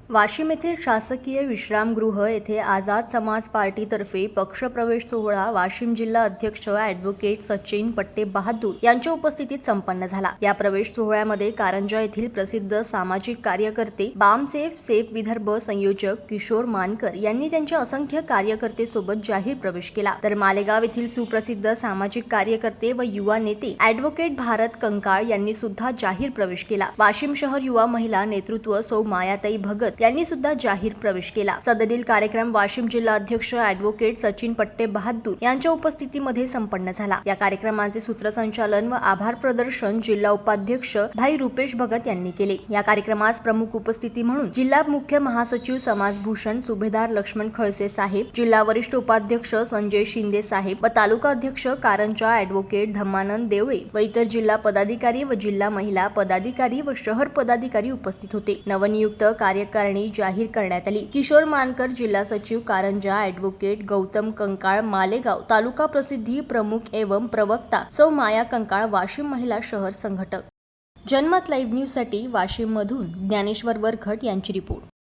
वाशिम येथील शासकीय विश्रामगृह येथे आझाद समाज पार्टीतर्फे पक्षप्रवेश सोहळा वाशिम जिल्हा अध्यक्ष ॲडव्होकेट सचिन पट्टे बहादूर यांच्या उपस्थितीत संपन्न झाला। या प्रवेश सोहळ्यामध्ये कारंजा येथील प्रसिद्ध सामाजिक कार्यकर्ते सेफ विदर्भ संयोजक किशोर मानकर यांनी त्यांच्या असंख्य कार्यकर्ते सोबत जाहीर प्रवेश केला, तर मालेगाव येथील सुप्रसिद्ध सामाजिक कार्यकर्ते व युवा नेते ॲडव्होकेट भारत कंकाळ यांनी सुद्धा जाहीर प्रवेश केला। वाशिम शहर युवा महिला नेतृत्व सौ मायाताई भगत यांनी सुद्धा जाहीर प्रवेश केला। सदरील कार्यक्रम वाशिम जिल्हा अध्यक्ष ॲडव्होकेट सचिन पट्टे बहादूर यांच्या उपस्थितीमध्ये संपन्न झाला। या कार्यक्रमाचे सूत्रसंचालन व आभार प्रदर्शन जिल्हा उपाध्यक्ष भाई रुपेश भगत यांनी केले। या कार्यक्रमास प्रमुख उपस्थिती म्हणून जिल्हा मुख्य महासचिव समाजभूषण सुभेदार लक्ष्मण खळसे साहेब, जिल्हा वरिष्ठ उपाध्यक्ष संजय शिंदे साहेब व तालुका अध्यक्ष कारंजा ॲडव्होकेट धम्मानंद देवळे व इतर जिल्हा पदाधिकारी व जिल्हा महिला पदाधिकारी व शहर पदाधिकारी उपस्थित होते। नवनियुक्त कार्यकारिणी जाहीर करण्यात आली। किशोर मानकर जिल्हा सचिव कारंजा, ॲडव्होकेट गौतम कंकाळ मालेगाव, तालुका प्रसिद्धी प्रमुख एवं प्रवक्ता सौ माया कंकाळ वाशिम महिला शहर संघटक। जनमत लाईव्ह न्यूज साठी वाशिम मधून ज्ञानेश्वर वरखट यांची रिपोर्ट।